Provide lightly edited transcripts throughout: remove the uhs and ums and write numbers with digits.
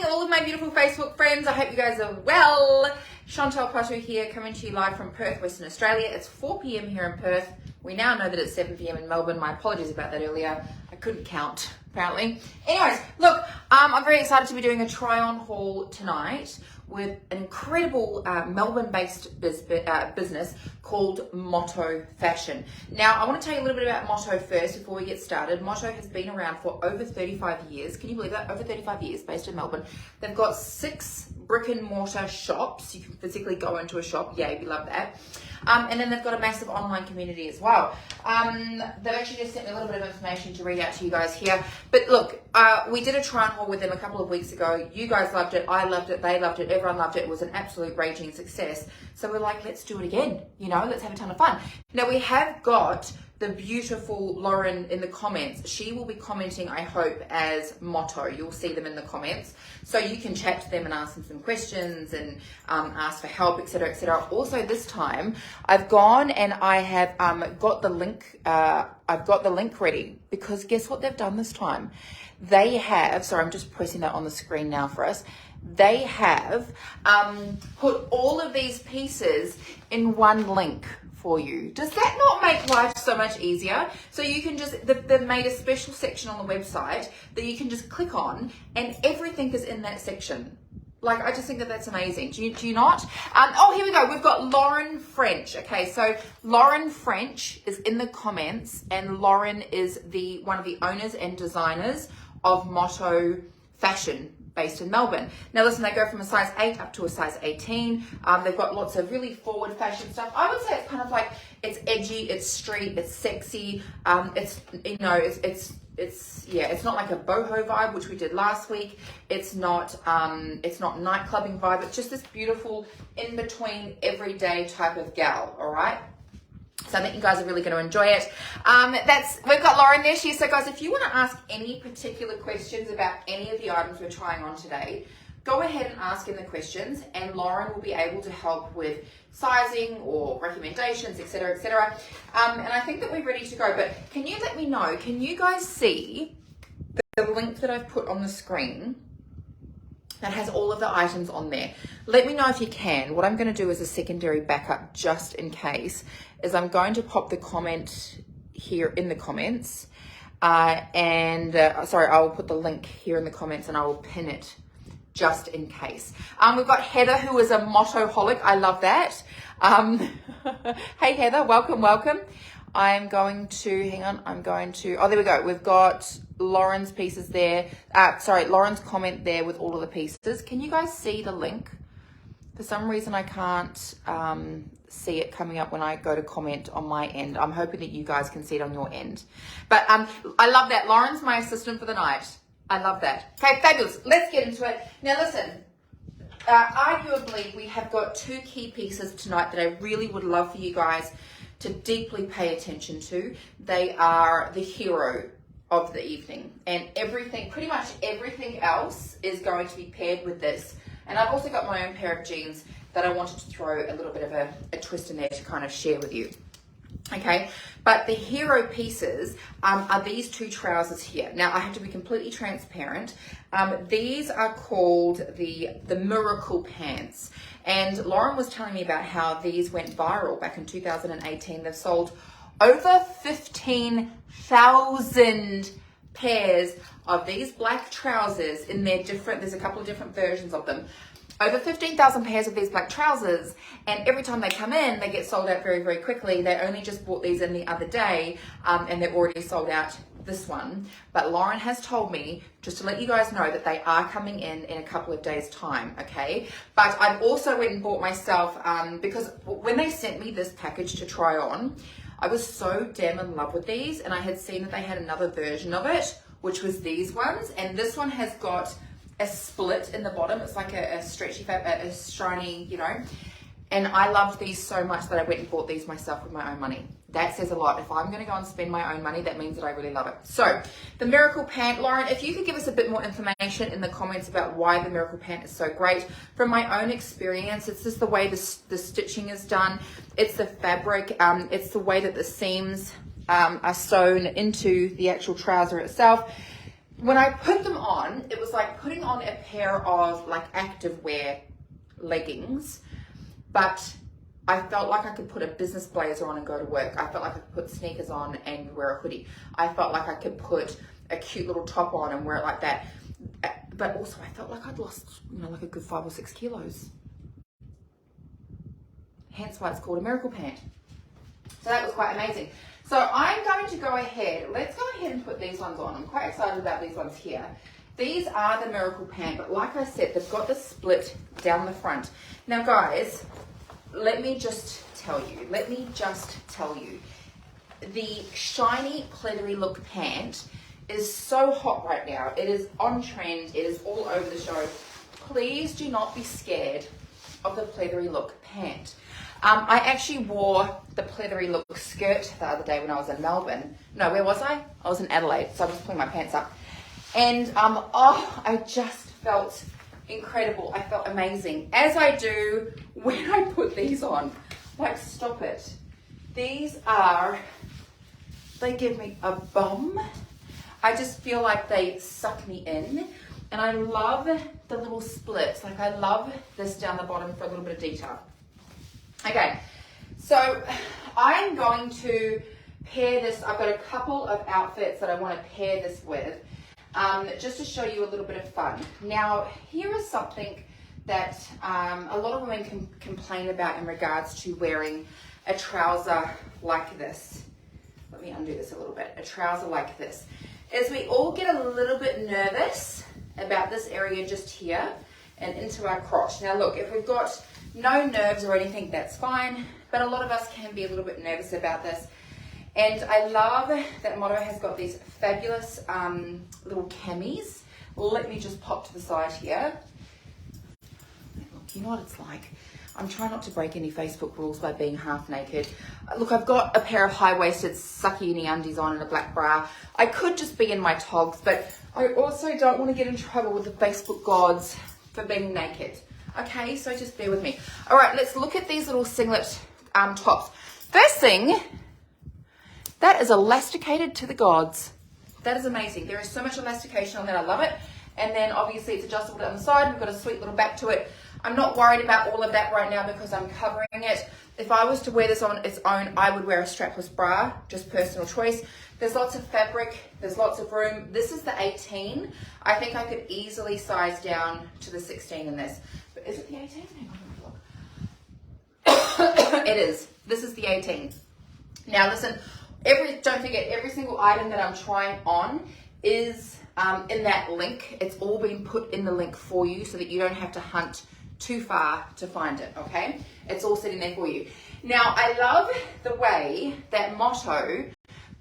all of my beautiful Facebook friends. I hope you guys are well. Chantelle Patu here, coming to you live from Perth, Western Australia. It's 4 p.m. here in Perth. We now know that it's 7 p.m. in Melbourne. My apologies about that earlier. I couldn't count, apparently. Anyways, look, I'm very excited to be doing a try-on haul tonight with an incredible Melbourne-based business called Motto Fashion. Now, I want to tell you a little bit about Motto first before we get started. Motto has been around for over 35 years. Can you believe that? Over 35 years, based in Melbourne. They've got 6 brick and mortar shops. You can physically go into a shop. Yay, we love that. And then they've got a massive online community as well. They've actually just sent me a little bit of information to read out to you guys here. But look, we did a try-on haul with them a couple of weeks ago. You guys loved it. I loved it. They loved it. Everyone loved it. It was an absolute raging success. So we're like, let's do it again. You know, let's have a ton of fun. Now, we have got the beautiful Lauren in the comments. She will be commenting, I hope, as Motto. You'll see them in the comments. So you can chat to them and ask them some questions and ask for help, etc., etc. Also, this time, I've gone and I have got the link. I've got the link ready, because guess what they've done this time? They have, sorry, I'm just pressing that on the screen now for us. They have put all of these pieces in one link for you. Does that not make life so much easier? So you can just, they've made a special section on the website that you can just click on and everything is in that section. Like, I just think that that's amazing. Do you not? Oh, here we go. We've got Lauren French. Okay, so Lauren French is in the comments, and Lauren is one of the owners and designers of Motto Fashion, based in Melbourne. Now listen, they go from a size 8 up to a size 18. They've got lots of really forward fashion stuff. I would say it's kind of like, it's edgy, it's street, it's sexy. It's, you know, it's not like a boho vibe, which we did last week. It's not nightclubbing vibe. It's just this beautiful in between everyday type of gal. All right. So I think you guys are really going to enjoy it. We've got Lauren there. So guys, if you want to ask any particular questions about any of the items we're trying on today, go ahead and ask in the questions, and Lauren will be able to help with sizing or recommendations, etc., etc. And I think that we're ready to go. But can you let me know? Can you guys see the link that I've put on the screen that has all of the items on there? Let me know if you can. What I'm going to do as a secondary backup, just in case, is I'm going to pop the comment here in the comments. Sorry, I'll put the link here in the comments and I will pin it just in case. We've got Heather, who is a Motto-holic. I love that. Hey, Heather, welcome, welcome. I'm going to, hang on, oh, there we go. We've got Lauren's pieces there. Lauren's comment there with all of the pieces. Can you guys see the link? For some reason, I can't see it coming up when I go to comment on my end. I'm hoping that you guys can see it on your end. But I love that. Lauren's my assistant for the night. I love that. Okay, fabulous. Let's get into it. Now, listen. Arguably, we have got 2 key pieces tonight that I really would love for you guys to deeply pay attention to. They are the hero of the evening, and pretty much everything else is going to be paired with this. And I've also got my own pair of jeans that I wanted to throw a little bit of a twist in there to kind of share with you. Okay, but the hero pieces are these 2 trousers here. Now, I have to be completely transparent. These are called the Miracle Pants. And Lauren was telling me about how these went viral back in 2018. They've sold over 15,000 pairs of these black trousers in their there's a couple of different versions of them. Over 15,000 pairs of these black trousers, and every time they come in, they get sold out very, very quickly. They only just bought these in the other day, and they're already sold out this one. But Lauren has told me, just to let you guys know, that they are coming in a couple of days' time, okay? But I've also went and bought myself, because when they sent me this package to try on, I was so damn in love with these, and I had seen that they had another version of it, which was these ones, and this one has got a split in the bottom. It's like a stretchy, a shiny, you know. And I loved these so much that I went and bought these myself with my own money. That says a lot. If I'm going to go and spend my own money, that means that I really love it. So, the Miracle Pant. Lauren, if you could give us a bit more information in the comments about why the Miracle Pant is so great. From my own experience, it's just the way the stitching is done. It's the fabric. It's the way that the seams are sewn into the actual trouser itself. when I put them on, it was like putting on a pair of like activewear leggings, but I felt like I could put a business blazer on and go to work. I felt like I could put sneakers on and wear a hoodie. I felt like I could put a cute little top on and wear it like that. But also I felt like I'd lost, you know, like a good 5 or 6 kilos. Hence why it's called a miracle pant. So that was quite amazing. So I'm going to go ahead, let's go ahead and put these ones on. I'm quite excited about these ones here. These are the miracle pant, but like I said, they've got the split down the front. Now guys, let me just tell you, the shiny, pleathery look pant is so hot right now. It is on trend, it is all over the show. Please do not be scared of the pleathery look pant. I actually wore the pleathery look skirt the other day when I was in Melbourne. No, where was I? I was in Adelaide, so I was pulling my pants up. And oh, I just felt incredible. I felt amazing, as I do when I put these on. Like, stop it. These are, they give me a bum. I just feel like they suck me in. And I love the little splits. Like, I love this down the bottom for a little bit of detail. Okay, so I'm going to pair this. I've got a couple of outfits that I want to pair this with, just to show you a little bit of fun. Now, here is something that a lot of women complain about in regards to wearing a trouser like this. Let me undo this a little bit. A trouser like this. Is we all get a little bit nervous about this area just here and into our crotch. Now look, if we've got no nerves or anything, that's fine, but a lot of us can be a little bit nervous about this. And I love that Motto has got these fabulous little camis. Let me just pop to the side here. Look, you know what it's like. I'm trying not to break any Facebook rules by being half naked. Look, I've got a pair of high-waisted sucky uni undies on and a black bra. I could just be in my togs, but I also don't want to get in trouble with the Facebook gods for being naked. Okay, so just bear with me. All right, let's look at these little singlet tops. First thing, that is elasticated to the gods. That is amazing. There is so much elastication on that. I love it. And then obviously it's adjustable down the side. We've got a sweet little back to it. I'm not worried about all of that right now because I'm covering it. If I was to wear this on its own, I would wear a strapless bra, just personal choice. There's lots of fabric, there's lots of room. This is the 18. I think I could easily size down to the 16 in this. But is it the 18? Hang on, it is. This is the 18. Now listen, don't forget, every single item that I'm trying on is in that link. It's all been put in the link for you so that you don't have to hunt too far to find it, okay? It's all sitting there for you. Now, I love the way that Motto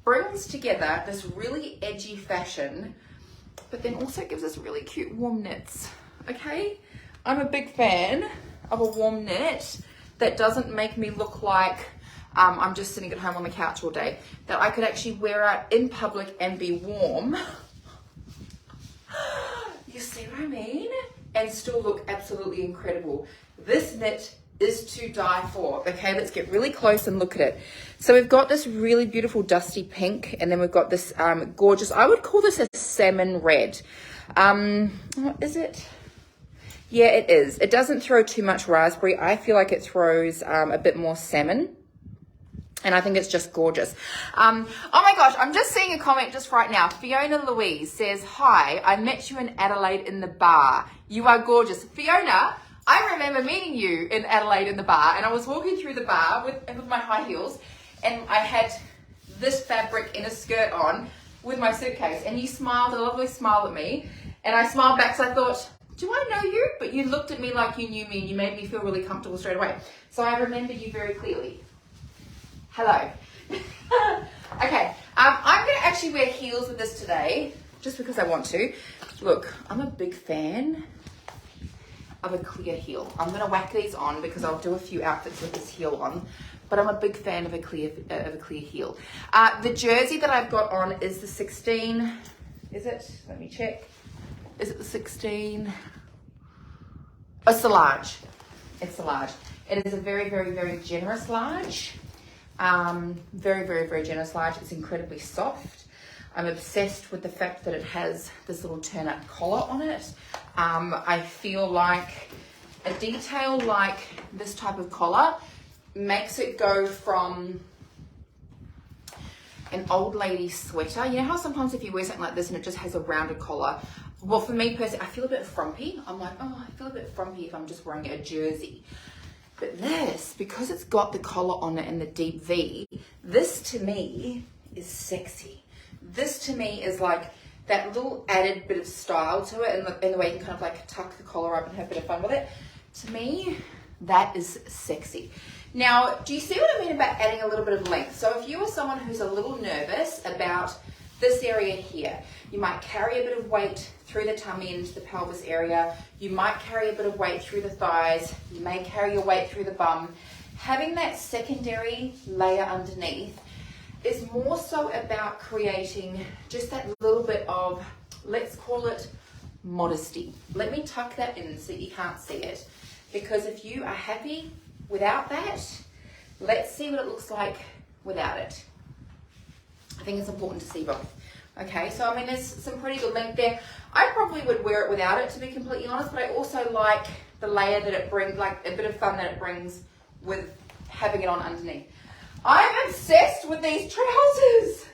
brings together this really edgy fashion, but then also gives us really cute warm knits, okay? I'm a big fan of a warm knit that doesn't make me look like I'm just sitting at home on the couch all day, that I could actually wear out in public and be warm. You see what I mean? And still look absolutely incredible. This knit is to die for. Okay, let's get really close and look at it. So we've got this really beautiful dusty pink, and then we've got this gorgeous, I would call this a salmon red. What is it? Yeah, it is. It doesn't throw too much raspberry. I feel like it throws a bit more salmon. And I think it's just gorgeous. Oh my gosh, I'm just seeing a comment just right now. Fiona Louise says, hi, I met you in Adelaide in the bar. You are gorgeous. Fiona, I remember meeting you in Adelaide in the bar, and I was walking through the bar with my high heels, and I had this fabric in a skirt on with my suitcase, and you smiled a lovely smile at me, and I smiled back, so I thought, do I know you? But you looked at me like you knew me, and you made me feel really comfortable straight away. So I remember you very clearly. Hello. Okay, I'm going to actually wear heels with this today, just because I want to. Look, I'm a big fan of a clear heel. I'm going to whack these on because I'll do a few outfits with this heel on, but I'm a big fan of a clear heel. The jersey that I've got on is the 16. Is it? Let me check. Is it the 16? Oh, it's the large. It's the large. It is a very, very, very generous large. Very, very, very generous large. It's incredibly soft. I'm obsessed with the fact that it has this little turn-up collar on it. I feel like a detail like this type of collar makes it go from an old lady sweater. You know how sometimes if you wear something like this and it just has a rounded collar, well, for me personally, I feel a bit frumpy. I'm like, oh, I feel a bit frumpy if I'm just wearing a jersey. But this, because it's got the collar on it and the deep V, this to me is sexy. This to me is like that little added bit of style to it, and the way you can kind of like tuck the collar up and have a bit of fun with it. To me, that is sexy. Now, do you see what I mean about adding a little bit of length? So if you are someone who's a little nervous about this area here, you might carry a bit of weight through the tummy into the pelvis area. You might carry a bit of weight through the thighs. You may carry your weight through the bum. Having that secondary layer underneath is more so about creating just that little bit of, let's call it modesty. Let me tuck that in so that you can't see it. Because if you are happy without that, let's see what it looks like without it. I think it's important to see both. Okay, so I mean, there's some pretty good length there. I probably would wear it without it, to be completely honest, but I also like the layer that it brings, like a bit of fun that it brings with having it on underneath. I'm obsessed with these trousers.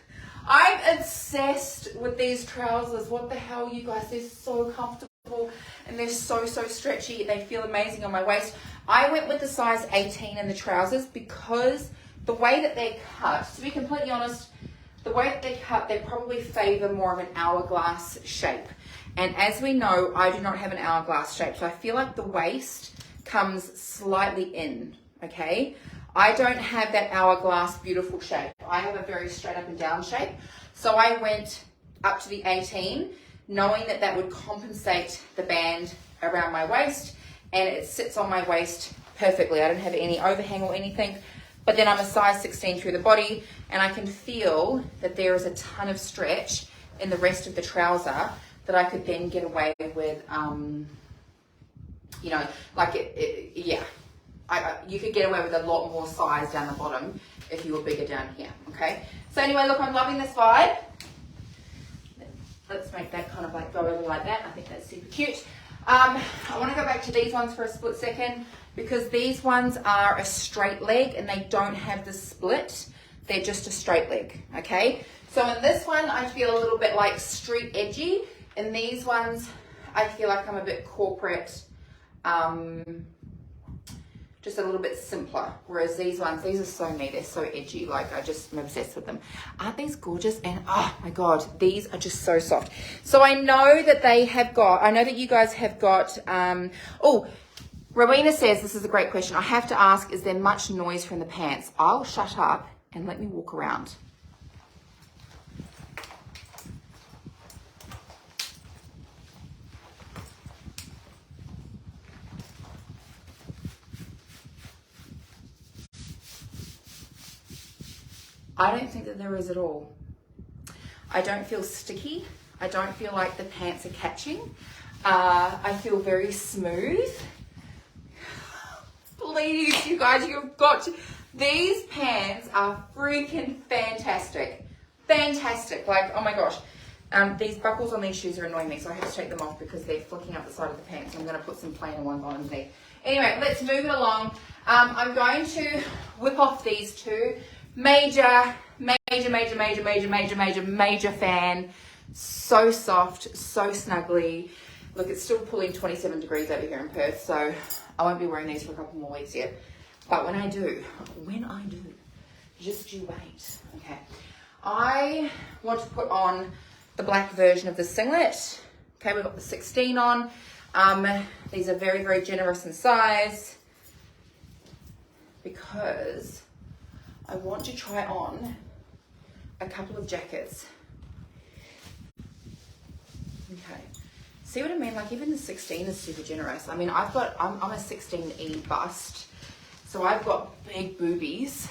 I'm obsessed with these trousers. What the hell, you guys? They're so comfortable and they're so stretchy. They feel amazing on my waist. I went with the size 18 in the trousers because the way that they're cut, to be completely honest, the way that they're cut, they probably favor more of an hourglass shape. And as we know, I do not have an hourglass shape. So I feel like the waist comes slightly in, okay? I don't have that hourglass beautiful shape. I have a very straight up and down shape. So I went up to the 18, knowing that that would compensate the band around my waist, and it sits on my waist perfectly. I don't have any overhang or anything. But then I'm a size 16 through the body, and I can feel that there is a ton of stretch in the rest of the trouser that I could then get away with, you know, like yeah. You could get away with a lot more size down the bottom if you were bigger down here, okay? So anyway, look, I'm loving this vibe. Let's make that kind of like go over like that. I think that's super cute. I want to go back to these ones for a split second because these ones are a straight leg and they don't have the split. They're just a straight leg, okay? So in this one, I feel a little bit like street edgy. In these ones, I feel like I'm a bit corporate, just a little bit simpler. Whereas these ones, these are so me, they're so edgy. Like I just am obsessed with them. Aren't these gorgeous? And oh my God, these are just so soft. So I know that they have got, I know that you guys have got, oh, Rowena says, this is a great question. I have to ask, is there much noise from the pants? I'll shut up and let me walk around. I don't think that there is at all. I don't feel sticky. I don't feel like the pants are catching. I feel very smooth. Please, you guys, you've got to, these pants are freaking fantastic. Fantastic. Like, oh my gosh. These buckles on these shoes are annoying me, so I have to take them off because they're flicking up the side of the pants. I'm going to put some plainer ones on underneath. Anyway, let's move it along. I'm going to whip off these two. Major fan. So soft, so snuggly. Look, it's still pulling 27 degrees over here in Perth, so I won't be wearing these for a couple more weeks yet. But when I do, just you wait. Okay. I want to put on the black version of the singlet. Okay, we've got the 16 on. These are very, very generous in size because I want to try on a couple of jackets. Okay. See what I mean? Like even the 16 is super generous. I mean, I'm a 16E bust, so I've got big boobies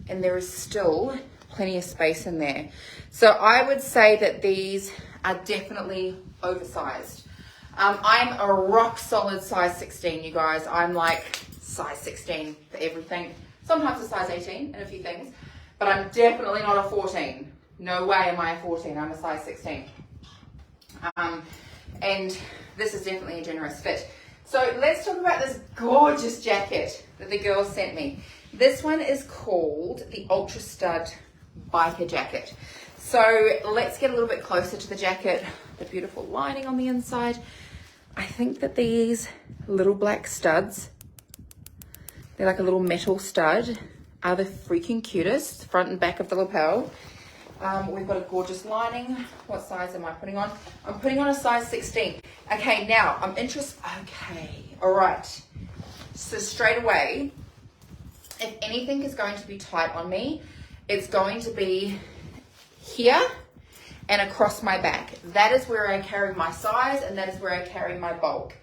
and there is still plenty of space in there. So I would say that these are definitely oversized. I'm a rock solid size 16, you guys. I'm like size 16 for everything. Sometimes a size 18 and a few things, but I'm definitely not a 14. No way am I a 14, I'm a size 16. And this is definitely a generous fit. So let's talk about this gorgeous jacket that the girls sent me. This one is called the Ultra Stud Biker Jacket. So let's get a little bit closer to the jacket. The beautiful lining on the inside. I think that these little black studs, they're like a little metal stud, are the freaking cutest, front and back of the lapel. We've got a gorgeous lining. What size am I putting on? I'm putting on a size 16. Okay, now I'm interested. Okay, all right. So straight away, if anything is going to be tight on me, it's going to be here and across my back. That is where I carry my size, and that is where I carry my bulk.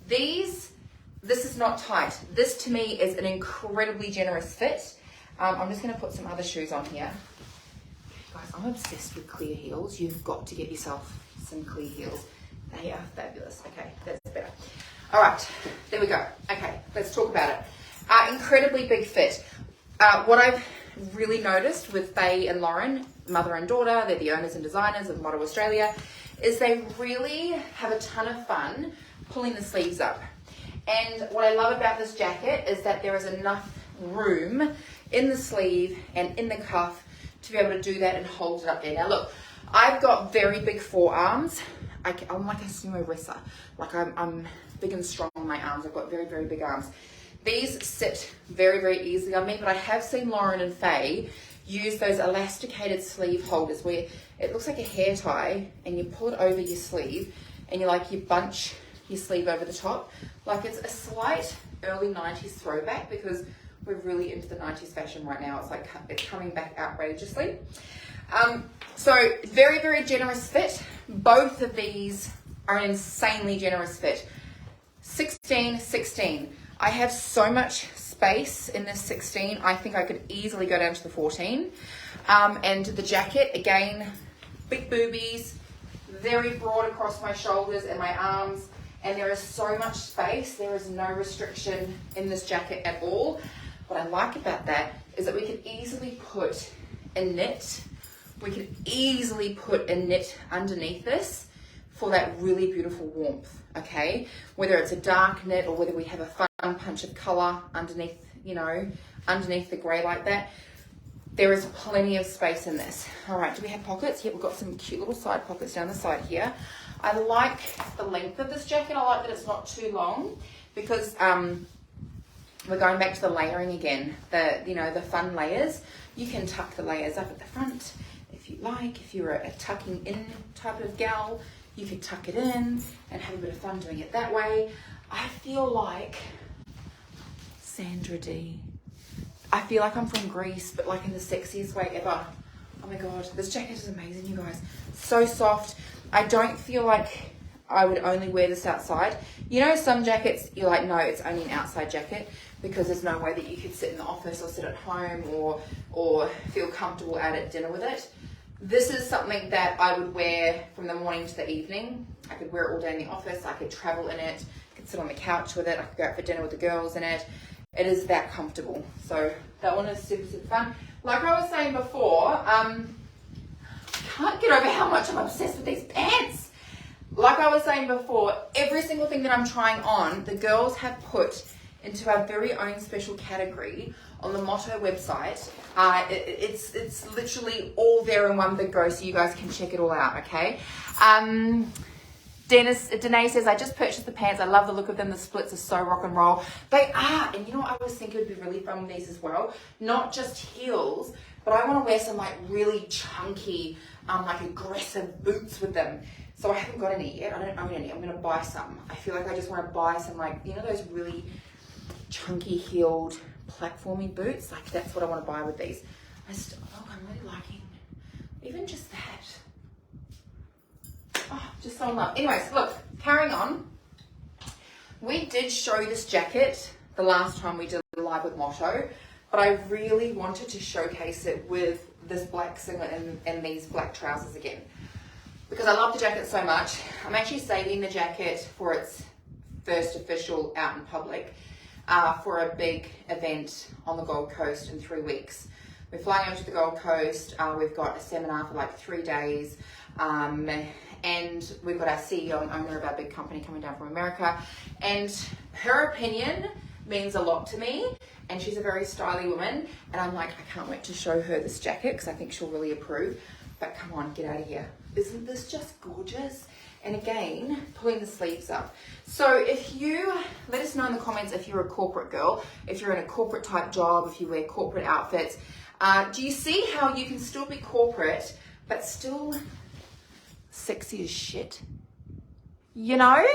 This is not tight. This to me is an incredibly generous fit. I'm just going to put some other shoes on here. Guys, I'm obsessed with clear heels. You've got to get yourself some clear heels. They are fabulous. Okay, that's better. All right, there we go. Okay, let's talk about it. Incredibly big fit. What I've really noticed with Faye and Lauren, mother and daughter, they're the owners and designers of Model Australia, is they really have a ton of fun pulling the sleeves up. And what I love about this jacket is that there is enough room in the sleeve and in the cuff to be able to do that and hold it up there. Now look, I've got very big forearms. I'm like a sumo wrestler. Like I'm big and strong on my arms. I've got very, very big arms. These sit very, very easily on me, but I have seen Lauren and Faye use those elasticated sleeve holders where it looks like a hair tie and you pull it over your sleeve and you bunch your sleeve over the top. Like it's a slight early 90s throwback because we're really into the 90s fashion right now. It's like it's coming back outrageously. So very, very generous fit. Both of these are an insanely generous fit. 16, 16. I have so much space in this 16. I think I could easily go down to the 14. And the jacket, again, big boobies, very broad across my shoulders and my arms. And there is so much space. There is no restriction in this jacket at all. What I like about that is that we could easily put a knit. We could easily put a knit underneath this for that really beautiful warmth, okay? Whether it's a dark knit or whether we have a fun punch of color underneath, underneath the gray like that. There is plenty of space in this. All right, do we have pockets? Yeah, we've got some cute little side pockets down the side here. I like the length of this jacket. I like that it's not too long because we're going back to the layering again. The fun layers. You can tuck the layers up at the front if you like. If you're a tucking in type of gal, you could tuck it in and have a bit of fun doing it that way. I feel like Sandra D. I feel like I'm from Greece, but like in the sexiest way ever. Oh my God, this jacket is amazing, you guys. So soft. I don't feel like I would only wear this outside. Some jackets, you're like, no, it's only an outside jacket because there's no way that you could sit in the office or sit at home or feel comfortable out at dinner with it. This is something that I would wear from the morning to the evening. I could wear it all day in the office. I could travel in it. I could sit on the couch with it. I could go out for dinner with the girls in it. It is that comfortable. So that one is super, super fun. Like I was saying before, I can't get over how much I'm obsessed with these pants. Like I was saying before, every single thing that I'm trying on, the girls have put into our very own special category on the Motto website. It's literally all there in one big go, so you guys can check it all out, okay? Danae says, I just purchased the pants. I love the look of them. The splits are so rock and roll. They are. And I always think it would be really fun with these as well. Not just heels, but I want to wear some like really chunky, like aggressive boots with them. So I haven't got any yet. I don't own any. I'm going to buy some. I feel like I just want to buy some like, those really chunky heeled platformy boots. Like that's what I want to buy with these. I'm really liking even just that. Oh, just so in love. Anyways, look, carrying on. We did show this jacket the last time we did a live with Motto, but I really wanted to showcase it with this black singlet and these black trousers again. Because I love the jacket so much. I'm actually saving the jacket for its first official out in public for a big event on the Gold Coast in 3 weeks. We're flying over to the Gold Coast. We've got a seminar for like 3 days. And we've got our CEO and owner of our big company coming down from America. And her opinion means a lot to me. And she's a very stylish woman. And I'm like, I can't wait to show her this jacket because I think she'll really approve. But come on, get out of here. Isn't this just gorgeous? And again, pulling the sleeves up. So if you, let us know in the comments if you're a corporate girl, if you're in a corporate type job, if you wear corporate outfits. Do you see how you can still be corporate, but still sexy as shit? You know?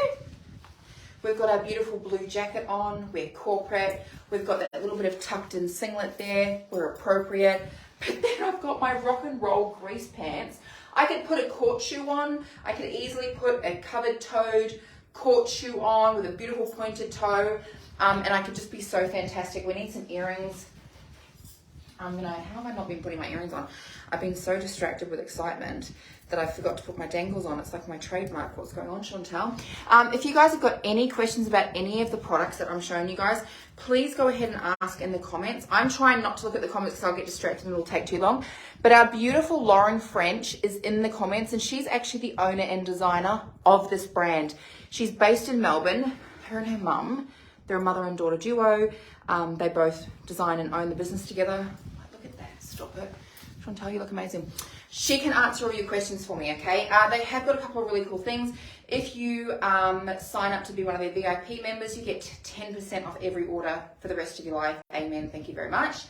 We've got our beautiful blue jacket on, we're corporate. We've got that little bit of tucked in singlet there, we're appropriate. But then I've got my rock and roll grease pants. I could put a court shoe on. I could easily put a covered toed court shoe on with a beautiful pointed toe. And I could just be so fantastic. We need some earrings. How have I not been putting my earrings on? I've been so distracted with excitement that I forgot to put my dangles on. It's like my trademark. What's going on, Chantelle? If you guys have got any questions about any of the products that I'm showing you guys, please go ahead and ask in the comments. I'm trying not to look at the comments because I'll get distracted and it'll take too long. But our beautiful Lauren French is in the comments, and she's actually the owner and designer of this brand. She's based in Melbourne. Her and her mum, they're a mother and daughter duo. They both design and own the business together. Look at that. Stop it. Chantelle, you look amazing. She can answer all your questions for me, okay? They have got a couple of really cool things. If you sign up to be one of their VIP members, you get 10% off every order for the rest of your life. Amen. Thank you very much.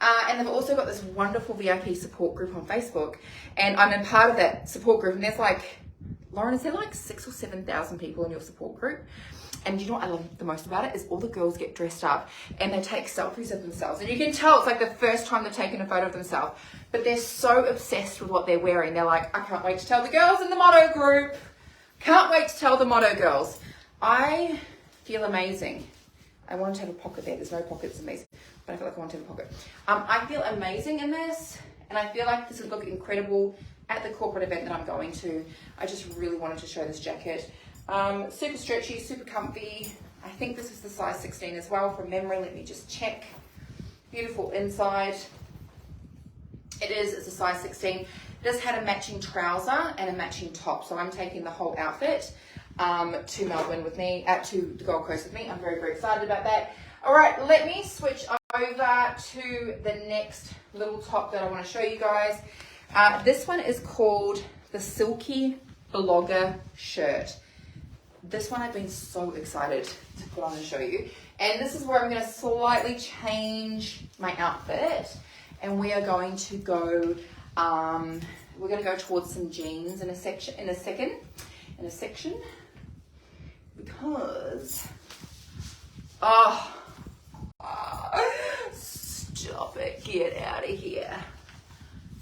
And they've also got this wonderful VIP support group on Facebook. And I'm a part of that support group. And there's like, Lauren, is there like 6,000 or 7,000 people in your support group? And you know what I love the most about it is all the girls get dressed up and they take selfies of themselves. And you can tell it's like the first time they've taken a photo of themselves. But they're so obsessed with what they're wearing. They're like, I can't wait to tell the girls in the motto group. Can't wait to tell the motto girls. I feel amazing. I want to have a pocket there. There's no pockets in these, but I feel like I want to have a pocket. I feel amazing in this. And I feel like this would look incredible at the corporate event that I'm going to. I just really wanted to show this jacket. Super stretchy, super comfy. I think this is the size 16 as well from memory. Let me just check. Beautiful inside. It's a size 16. This had a matching trouser and a matching top. So I'm taking the whole outfit to Melbourne with me, to the Gold Coast with me. I'm very, very excited about that. All right, let me switch over to the next little top that I want to show you guys. This one is called the Silky Blogger shirt. This one I've been so excited to put on and show you. And this is where I'm going to slightly change my outfit. And we are going to go, we're going to go towards some jeans in a section. Because, stop it, get out of here.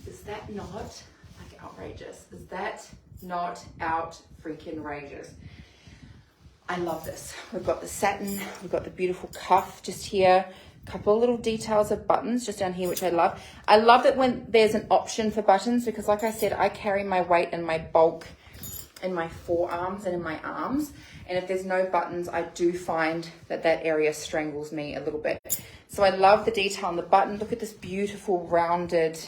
Is that not like outrageous? Is that not out freaking outrageous? I love this. We've got the satin, we've got the beautiful cuff just here, a couple of little details of buttons just down here, which I love. I love that when there's an option for buttons, because like I said, I carry my weight and my bulk in my forearms and in my arms. And if there's no buttons, I do find that that area strangles me a little bit. So I love the detail on the button. Look at this beautiful rounded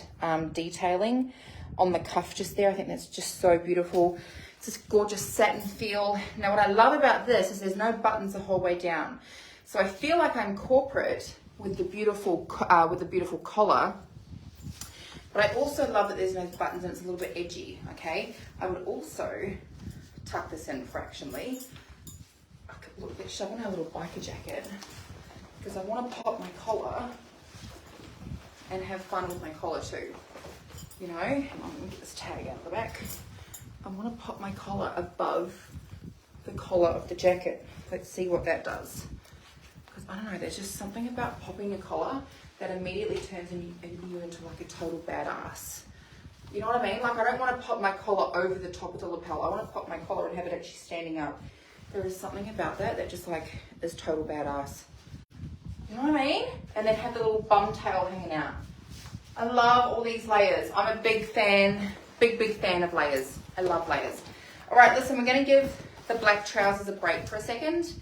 detailing on the cuff just there. I think that's just so beautiful. It's this gorgeous satin feel. Now, what I love about this is there's no buttons the whole way down. So I feel like I'm corporate with the beautiful collar. But I also love that there's no buttons and it's a little bit edgy, okay? I would also tuck this in fractionally. A little bit, shove in a little biker jacket because I want to pop my collar and have fun with my collar too. You know, I'm going to get this tag out of the back. I want to pop my collar above the collar of the jacket. Let's see what that does. Because I don't know, there's just something about popping a collar that immediately turns you into like a total badass. You know what I mean? Like I don't want to pop my collar over the top of the lapel. I want to pop my collar and have it actually standing up. There is something about that just like is total badass. You know what I mean? And then have the little bum tail hanging out. I love all these layers. I'm a big fan, big fan of layers. I love layers. All right, listen, we're going to give the black trousers a break for a second.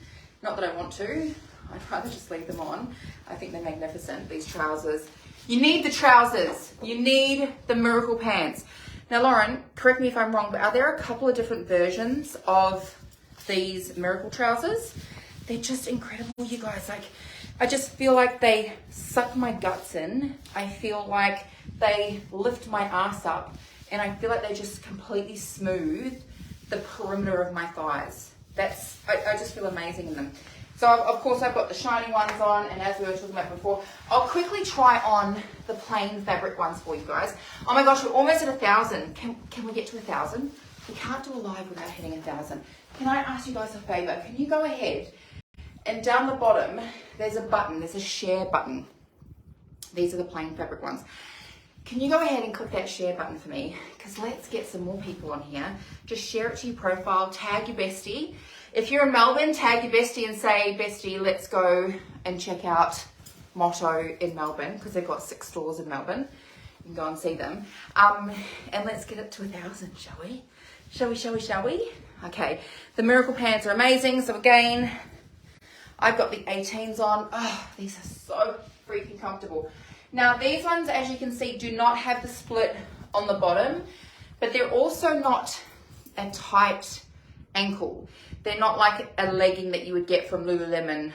Not that I want to. I'd rather just leave them on. I think they're magnificent, these trousers. You need the trousers. You need the miracle pants. Now, Lauren, correct me if I'm wrong, but are there a couple of different versions of these miracle trousers? They're just incredible, you guys. Like, I just feel like they suck my guts in. I feel like they lift my ass up, and I feel like they just completely smooth the perimeter of my thighs. I just feel amazing in them. So of course I've got the shiny ones on, and as we were talking about before, I'll quickly try on the plain fabric ones for you guys. Oh my gosh, we're almost at 1,000. Can we get to 1,000? We can't do a live without hitting 1,000. Can I ask you guys a favor? Can you go ahead and down the bottom, there's a button, there's a share button. These are the plain fabric ones. Can you go ahead and click that share button for me? Because let's get some more people on here. Just share it to your profile, tag your bestie. If you're in Melbourne, tag your bestie and say, bestie, let's go and check out Motto in Melbourne, because they've got 6 stores in Melbourne. You can go and see them. And let's get it to 1,000, shall we? Shall we? Okay, the miracle pants are amazing. So again, I've got the 18s on. Oh, these are so freaking comfortable. Now these ones, as you can see, do not have the split on the bottom, but they're also not a tight ankle. They're not like a legging that you would get from Lululemon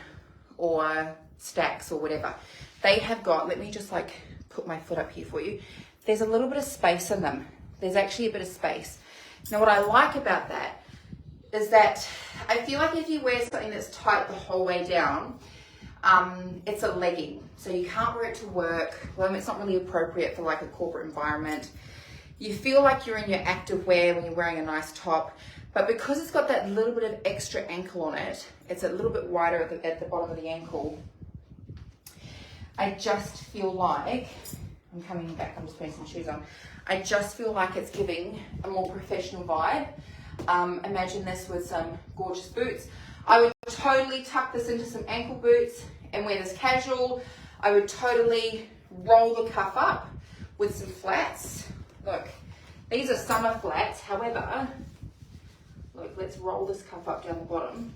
or Stacks or whatever. They have got, let me just like put my foot up here for you. There's a little bit of space in them. There's actually a bit of space. Now what I like about that is that I feel like if you wear something that's tight the whole way down, it's a legging. So you can't wear it to work. Well, it's not really appropriate for like a corporate environment. You feel like you're in your active wear when you're wearing a nice top. But because it's got that little bit of extra ankle on it, it's a little bit wider at the bottom of the ankle. I just feel like, I'm coming back, I'm just putting some shoes on. I just feel like it's giving a more professional vibe. Imagine this with some gorgeous boots. I would totally tuck this into some ankle boots and wear this casual. I would totally roll the cuff up with some flats. Look, these are summer flats, however, look, let's roll this cuff up down the bottom.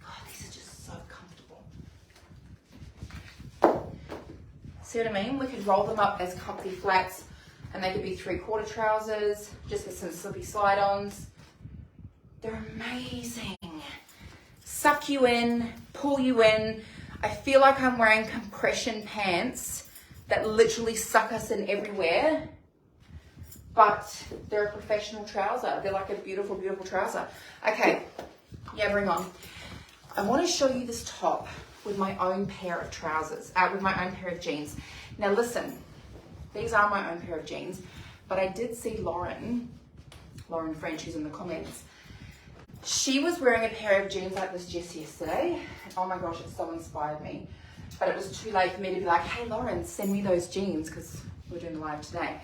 God, these are just so comfortable. See what I mean? We could roll them up as comfy flats, and they could be 3/4 trousers, just with some slippy slide-ons. They're amazing. Suck you in, pull you in. I feel like I'm wearing compression pants that literally suck us in everywhere, but they're a professional trouser. They're like a beautiful, beautiful trouser. Okay, yeah, bring on. I want to show you this top with my own pair of trousers, with my own pair of jeans. Now listen, these are my own pair of jeans, but I did see Lauren French, who's in the comments. She was wearing a pair of jeans like this just yesterday. Oh my gosh, it so inspired me. But it was too late for me to be like, hey Lauren, send me those jeans, because we're doing the live today.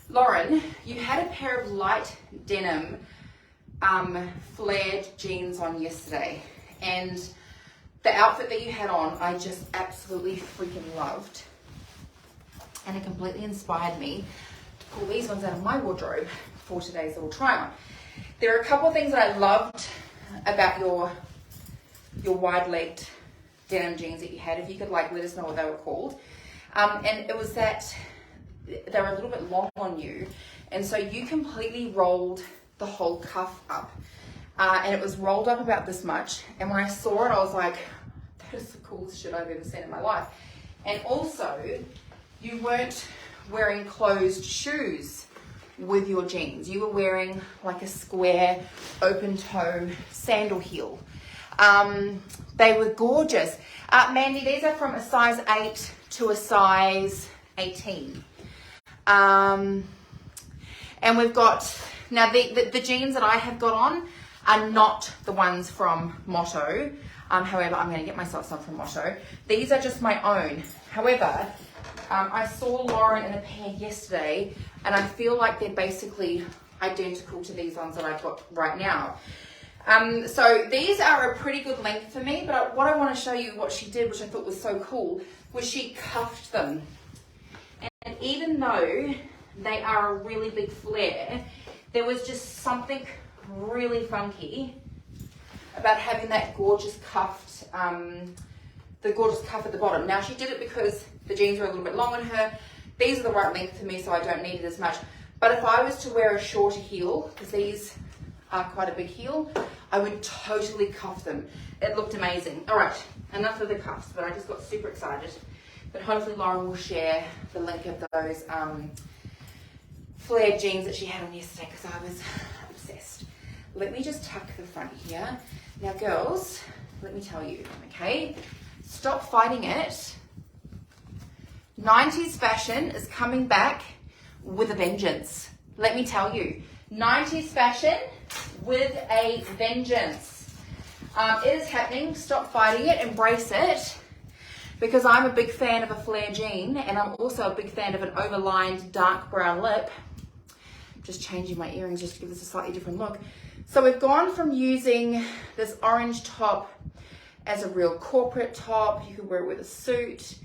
Lauren, you had a pair of light denim flared jeans on yesterday, and the outfit that you had on, I just absolutely freaking loved. And it completely inspired me to pull these ones out of my wardrobe for today's little try on. There are a couple of things that I loved about your wide-legged denim jeans that you had. If you could like let us know what they were called. And it was that they were a little bit long on you, and so you completely rolled the whole cuff up, and it was rolled up about this much. And when I saw it, I was like, that is the coolest shit I've ever seen in my life. And also, you weren't wearing closed shoes with your jeans. You were wearing like a square open toe sandal heel. They were gorgeous. Mandy, these are from a size 8 to a size 18. And we've got, now the jeans that I have got on are not the ones from Motto. However, I'm going to get myself some from Motto. These are just my own. However, I saw Lauren in a pair yesterday, and I feel like they're basically identical to these ones that I've got right now. So these are a pretty good length for me, but what I want to show you what she did, which I thought was so cool, was she cuffed them. And even though they are a really big flare, there was just something really funky about having that gorgeous cuffed the gorgeous cuff at the bottom. Now she did it because the jeans were a little bit long on her. These are the right length for me, so I don't need it as much. But if I was to wear a shorter heel, because these are quite a big heel, I would totally cuff them. It looked amazing. All right, enough of the cuffs, but I just got super excited. But hopefully Lauren will share the link of those flared jeans that she had on yesterday, because I was obsessed. Let me just tuck the front here. Now girls, let me tell you, okay? Stop fighting it. 90s fashion is coming back with a vengeance. Let me tell you, 90s fashion with a vengeance. It is happening. Stop fighting it. Embrace it. Because I'm a big fan of a flare jean, and I'm also a big fan of an overlined dark brown lip. Just changing my earrings just to give this a slightly different look. So we've gone from using this orange top as a real corporate top. You could wear it with a suit.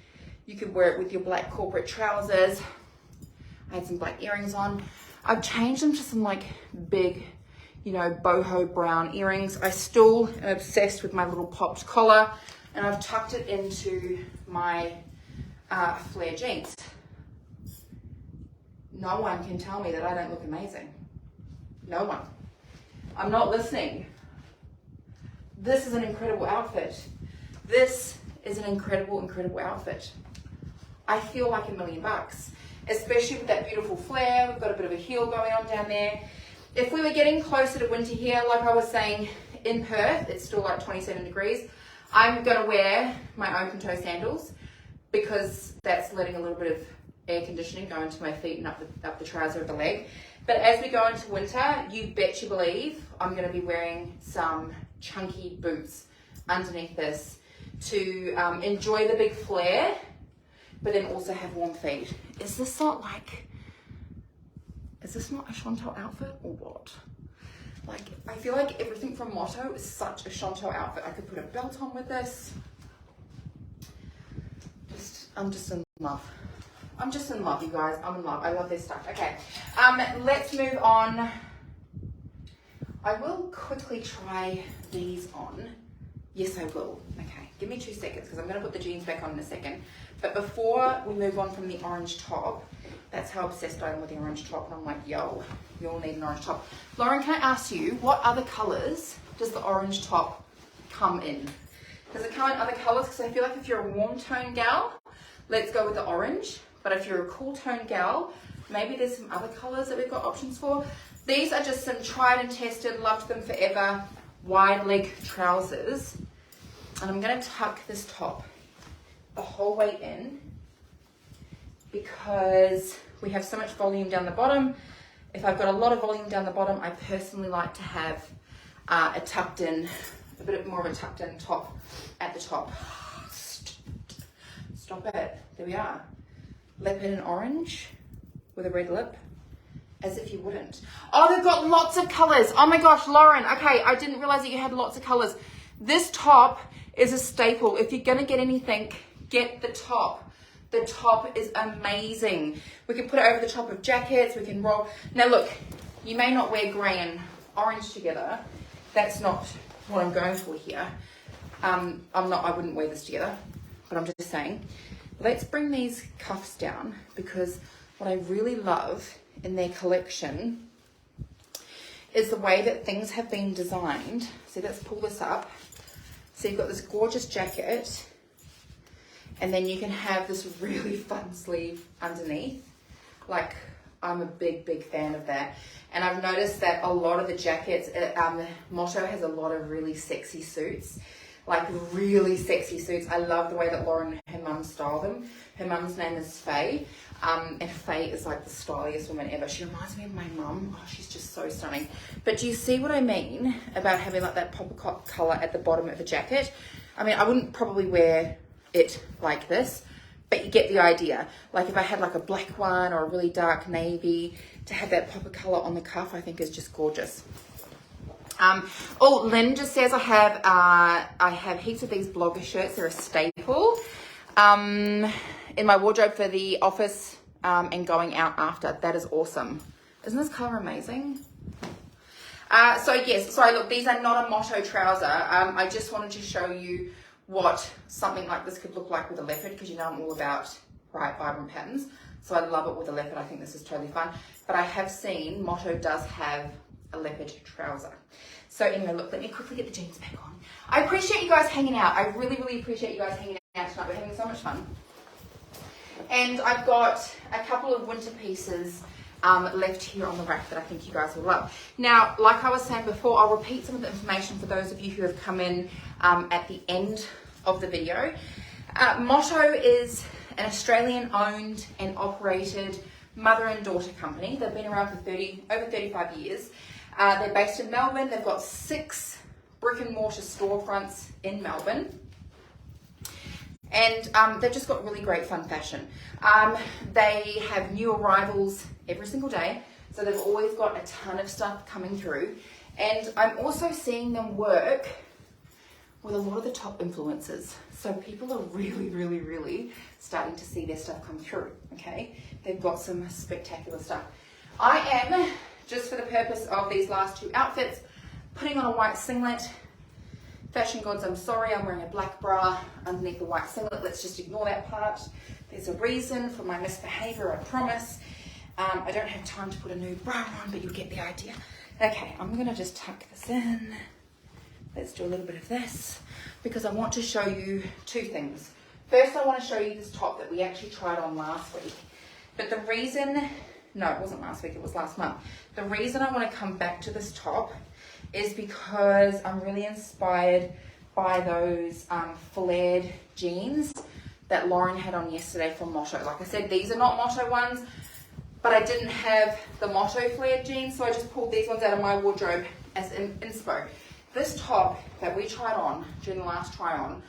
You could wear it with your black corporate trousers. I had some black earrings on. I've changed them to some like big, you know, boho brown earrings. I still am obsessed with my little popped collar, and I've tucked it into my flare jeans. No one can tell me that I don't look amazing. No one. I'm not listening. This is an incredible outfit. This is an incredible, incredible outfit. I feel like $1 million, especially with that beautiful flare. We've got a bit of a heel going on down there. If we were getting closer to winter here, like I was saying, in Perth, it's still like 27 degrees. I'm gonna wear my open toe sandals because that's letting a little bit of air conditioning go into my feet and up the trouser of the leg. But as we go into winter, you bet you believe I'm gonna be wearing some chunky boots underneath this to enjoy the big flare, but then also have warm feet. Is this not a Chantelle outfit or what? Like, I feel like everything from Motto is such a Chantelle outfit. I could put a belt on with this. I'm just in love. I'm just in love, you guys. I'm in love. I love this stuff. Okay, let's move on. I will quickly try these on. Yes, I will. Okay, give me 2 seconds because I'm going to put the jeans back on in a second. But before we move on from the orange top, that's how obsessed I am with the orange top. And I'm like, yo, you all need an orange top. Lauren, can I ask you, what other colors does the orange top come in? Does it come in other colors? Because I feel like if you're a warm tone gal, let's go with the orange. But if you're a cool tone gal, maybe there's some other colors that we've got options for. These are just some tried and tested, loved them forever, wide leg trousers. And I'm going to tuck this top the whole way in because we have so much volume down the bottom. If I've got a lot of volume down the bottom, I personally like to have a tucked in, a bit more of a tucked in top at the top. Stop it. There we are. Lip in an orange with a red lip, as if you wouldn't. Oh, they've got lots of colors. Oh my gosh, Lauren. Okay, I didn't realize that you had lots of colors. This top is a staple. If you're gonna get anything, get the top. The top is amazing. We can put it over the top of jackets. We can roll. Now look, you may not wear grey and orange together. That's not what I'm going for here. I wouldn't wear this together, but I'm just saying. Let's bring these cuffs down because what I really love in their collection is the way that things have been designed. So let's pull this up. So you've got this gorgeous jacket, and then you can have this really fun sleeve underneath. Like, I'm a big, big fan of that. And I've noticed that a lot of the jackets, Motto has a lot of really sexy suits. Like really sexy suits. I love the way that Lauren and her mum style them. Her mum's name is Faye. And Faye is like the styliest woman ever. She reminds me of my mum. Oh, she's just so stunning. But do you see what I mean about having like that pop color at the bottom of the jacket? I mean, I wouldn't probably wear it like this, but you get the idea. Like if I had like a black one or a really dark navy, to have that pop of color on the cuff, I think is just gorgeous. Lynn just says I have heaps of these blogger shirts. They're a staple in my wardrobe for the office and going out after. That is awesome. Isn't this color amazing? So yes, sorry, look, these are not a Motto trouser. I just wanted to show you what something like this could look like with a leopard, because you know I'm all about bright, vibrant patterns. So I love it with a leopard. I think this is totally fun. But I have seen Motto does have a leopard trouser. So anyway, look, let me quickly get the jeans back on. I appreciate you guys hanging out. I really, really appreciate you guys hanging out tonight. We're having so much fun. And I've got a couple of winter pieces left here on the rack that I think you guys will love. Now, like I was saying before, I'll repeat some of the information for those of you who have come in at the end of the video. Motto is an Australian owned and operated mother and daughter company. They've been around for over 35 years. They're based in Melbourne. They've got 6 brick and mortar storefronts in Melbourne. And they've just got really great fun fashion. They have new arrivals every single day. So they've always got a ton of stuff coming through. And I'm also seeing them work with a lot of the top influencers. So people are really, really, really starting to see their stuff come through, okay? They've got some spectacular stuff. I am, just for the purpose of these last 2 outfits, putting on a white singlet. Fashion gods, I'm sorry, I'm wearing a black bra underneath the white singlet. Let's just ignore that part. There's a reason for my misbehavior, I promise. I don't have time to put a nude bra on, but you'll get the idea. Okay, I'm gonna just tuck this in. Let's do a little bit of this because I want to show you 2 things. First, I want to show you this top that we actually tried on last week. But the reason, no, it wasn't last week, it was last month. The reason I want to come back to this top is because I'm really inspired by those flared jeans that Lauren had on yesterday from Motto. Like I said, these are not Motto ones, but I didn't have the Motto flared jeans, so I just pulled these ones out of my wardrobe as inspo. This top that we tried on during the last try on,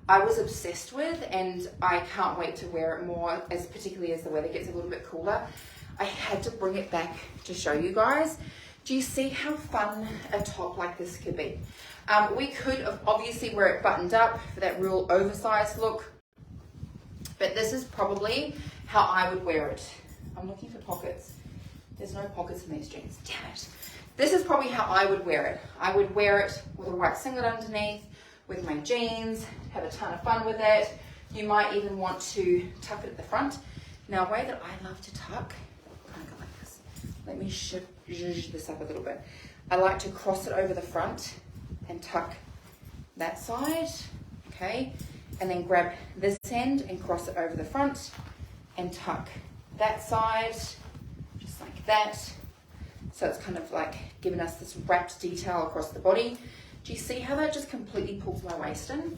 I was obsessed with, and I can't wait to wear it more, as particularly as the weather gets a little bit cooler. I had to bring it back to show you guys. Do you see how fun a top like this could be? We could obviously wear it buttoned up for that real oversized look, but this is probably how I would wear it. I'm looking for pockets. There's no pockets in these jeans, damn it. This is probably how I would wear it. I would wear it with a white singlet underneath, with my jeans, have a ton of fun with it. You might even want to tuck it at the front. Now, a way that I love to tuck, kind of go like this. Let me zhuzh this up a little bit. I like to cross it over the front and tuck that side, okay? And then grab this end and cross it over the front and tuck that side, just like that. So it's kind of like giving us this wrapped detail across the body. Do you see how that just completely pulls my waist in?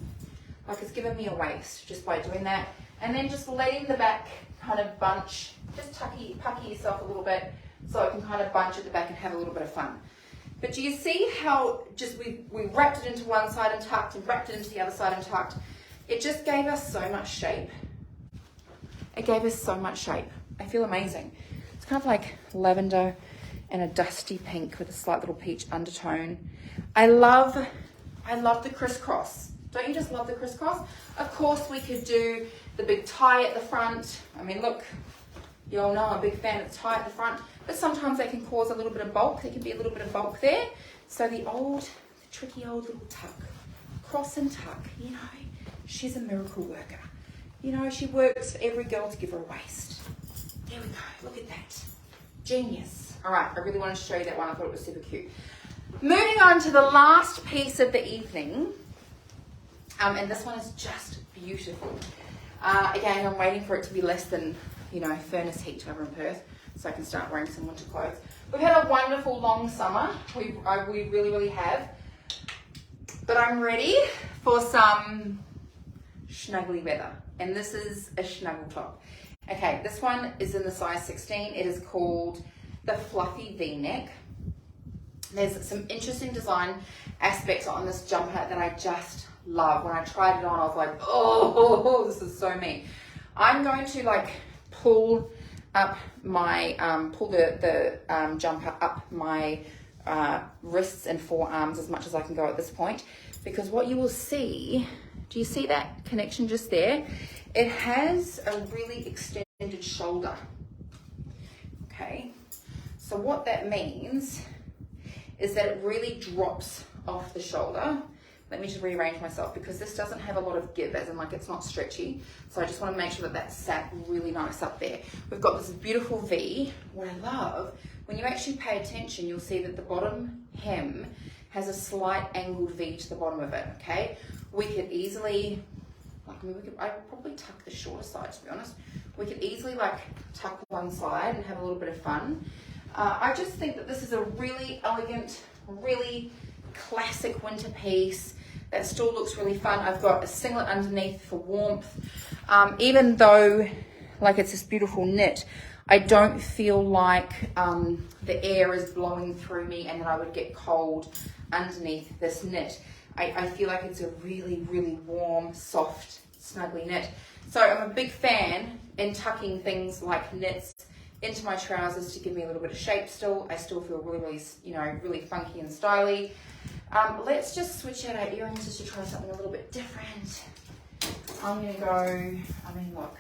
Like it's giving me a waist just by doing that. And then just letting the back kind of bunch, just pucky yourself a little bit so it can kind of bunch at the back and have a little bit of fun. But do you see how just we wrapped it into one side and tucked and wrapped it into the other side and tucked? It just gave us so much shape. It gave us so much shape. I feel amazing. It's kind of like lavender and a dusty pink with a slight little peach undertone. I love the crisscross. Don't you just love the crisscross? Of course, we could do the big tie at the front. I mean, look, you all know I'm a big fan of the tie at the front, but sometimes they can cause a little bit of bulk. There can be a little bit of bulk there. So the tricky old little tuck, cross and tuck, you know, she's a miracle worker. You know, she works for every girl to give her a waist. There we go, look at that. Genius. All right, I really wanted to show you that one. I thought it was super cute. Moving on to the last piece of the evening. And this one is just beautiful. Again, I'm waiting for it to be less than, you know, furnace heat over in Perth so I can start wearing some winter clothes. We've had a wonderful long summer. We really, really have. But I'm ready for some snuggly weather. And this is a snuggle top. Okay, this one is in the size 16. It is called the Fluffy V-neck. There's some interesting design aspects on this jumper that I just love. When I tried it on, I was like, oh, this is so me. I'm going to like pull up my, pull the jumper up my wrists and forearms as much as I can go at this point, because what you will see, do you see that connection just there? It has a really extended shoulder, okay? So what that means is that it really drops off the shoulder, let me just rearrange myself because this doesn't have a lot of give, as in like it's not stretchy. So I just want to make sure that that's sat really nice up there. We've got this beautiful V. What I love, when you actually pay attention, you'll see that the bottom hem has a slight angled V to the bottom of it, okay? We could easily, like, I mean, I'd probably tuck the shorter side, to be honest. We could easily like tuck one side and have a little bit of fun. I just think that this is a really elegant, really classic winter piece that still looks really fun. I've got a singlet underneath for warmth. Even though like it's this beautiful knit, I don't feel like the air is blowing through me and that I would get cold underneath this knit. I feel like it's a really, really warm, soft, snuggly knit. So I'm a big fan in tucking things like knits into my trousers to give me a little bit of shape still. I still feel really, really, you know, really funky and styly. Let's just switch out our earrings just to try something a little bit different. I'm going to go, I mean, look,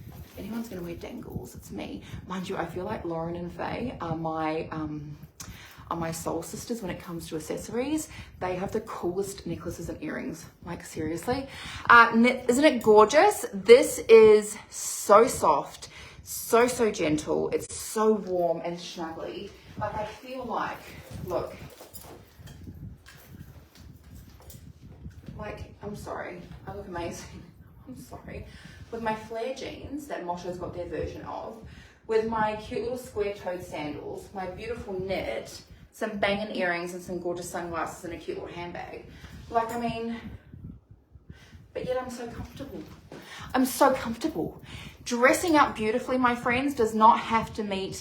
if anyone's going to wear dangles, it's me. Mind you, I feel like Lauren and Faye are my soul sisters when it comes to accessories. They have the coolest necklaces and earrings, like seriously. Isn't it gorgeous? This is so soft, so gentle. It's so warm and snuggly. Like I feel like, look, like, I'm sorry, I look amazing. I'm sorry. With my flare jeans that Motto's got their version of, with my cute little square-toed sandals, my beautiful knit, some banging earrings and some gorgeous sunglasses and a cute little handbag. Like, I mean, but yet I'm so comfortable. I'm so comfortable. Dressing up beautifully, my friends, does not have to mean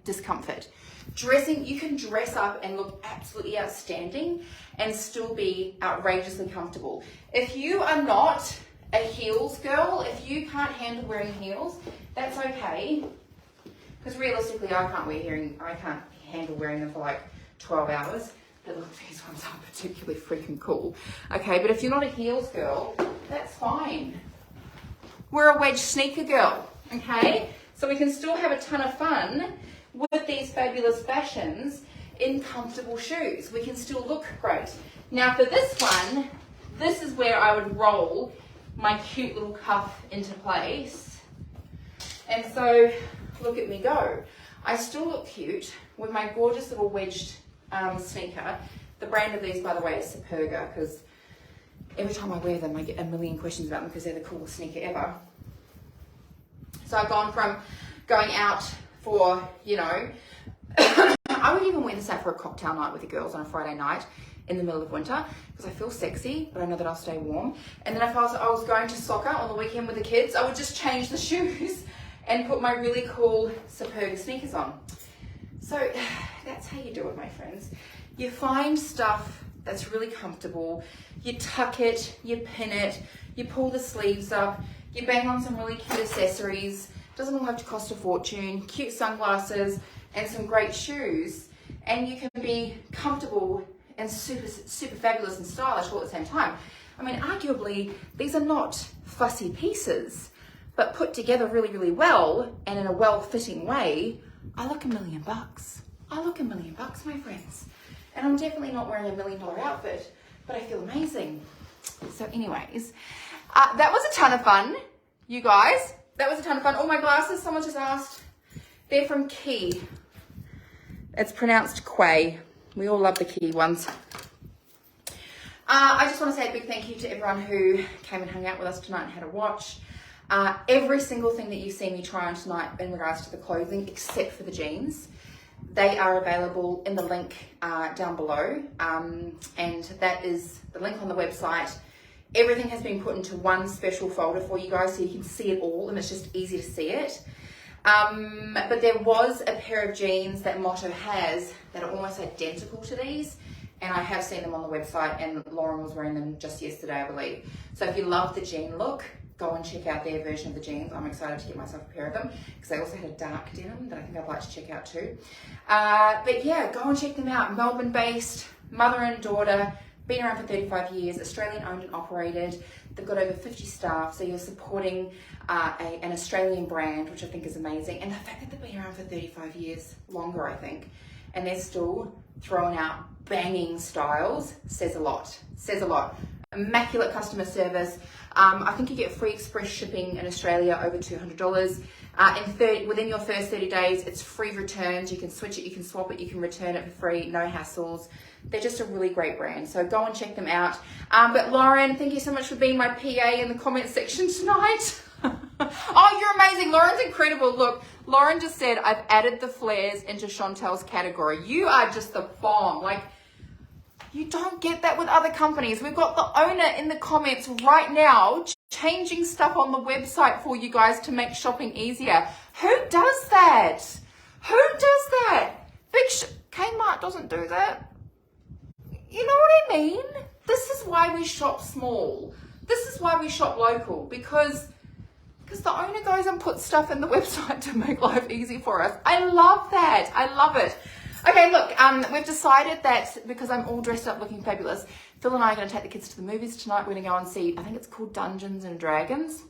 discomfort. Dressing, you can dress up and look absolutely outstanding and still be outrageously comfortable. If you are not a heels girl, if you can't handle wearing heels, that's okay. Because realistically, I can't handle wearing them for like 12 hours. But look, these ones are particularly freaking cool. Okay, but if you're not a heels girl, that's fine. We're a wedge sneaker girl, okay? So we can still have a ton of fun with these fabulous fashions in comfortable shoes. We can still look great. Now for this one, this is where I would roll my cute little cuff into place. And so, look at me go. I still look cute with my gorgeous little wedged sneaker. The brand of these, by the way, is Superga, because every time I wear them, I get a million questions about them because they're the coolest sneaker ever. So I've gone from going out for, you know, I would even wear this out for a cocktail night with the girls on a Friday night in the middle of winter because I feel sexy, but I know that I'll stay warm. And then if I was going to soccer on the weekend with the kids, I would just change the shoes and put my really cool Superga sneakers on. So that's how you do it, my friends. You find stuff that's really comfortable, you tuck it, you pin it, you pull the sleeves up, you bang on some really cute accessories. Doesn't all have to cost a fortune. Cute sunglasses and some great shoes, and you can be comfortable and super fabulous and stylish all at the same time. I mean, arguably, these are not fussy pieces, but put together really, really well and in a well-fitting way, I look $1 million. I look $1 million, my friends. And I'm definitely not wearing $1 million outfit, but I feel amazing. So anyways, that was a ton of fun, you guys. That was a ton of fun. Oh, my glasses, someone just asked. They're from Key. It's pronounced Quay. We all love the Key ones. I just want to say a big thank you to everyone who came and hung out with us tonight and had a watch. Every single thing that you see me try on tonight in regards to the clothing, except for the jeans, they are available in the link down below. And that is the link on the website. Everything has been put into one special folder for you guys so you can see it all and it's just easy to see it. But there was a pair of jeans that Motto has that are almost identical to these, and I have seen them on the website, and Lauren was wearing them just yesterday, I believe. So if you love the jean look, go and check out their version of the jeans. I'm excited to get myself a pair of them because they also had a dark denim that I think I'd like to check out too. But yeah, go and check them out. Melbourne based, mother and daughter, been around for 35 years, Australian owned and operated. They've got over 50 staff, so you're supporting an Australian brand, which I think is amazing. And the fact that they've been around for 35 years, longer I think, and they're still throwing out banging styles says a lot. Says a lot. Immaculate customer service. I think you get free express shipping in Australia over $200. Within your first 30 days, it's free returns. You can switch it, you can swap it, you can return it for free, no hassles. They're just a really great brand, so go and check them out. But Lauren, thank you so much for being my PA in the comment section tonight. Oh, you're amazing. Lauren's incredible. Look, Lauren just said, I've added the flares into Chantelle's category. You are just the bomb. Like, you don't get that with other companies. We've got the owner in the comments right now changing stuff on the website for you guys to make shopping easier. Who does that? Who does that? Kmart doesn't do that. You know what I mean? This is why we shop small. This is why we shop local, because the owner goes and puts stuff in the website to make life easy for us. I love that. I love it. Okay, look, we've decided that because I'm all dressed up looking fabulous, Phil and I are going to take the kids to the movies tonight. We're going to go and see, I think it's called Dungeons and Dragons,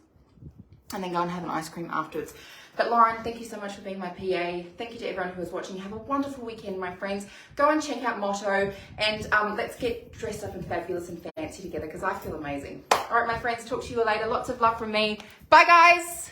and then go and have an ice cream afterwards. But Lauren, thank you so much for being my PA. Thank you to everyone who was watching. Have a wonderful weekend, my friends. Go and check out Motto, and let's get dressed up and fabulous and fancy together, because I feel amazing. All right, my friends, talk to you later. Lots of love from me. Bye, guys.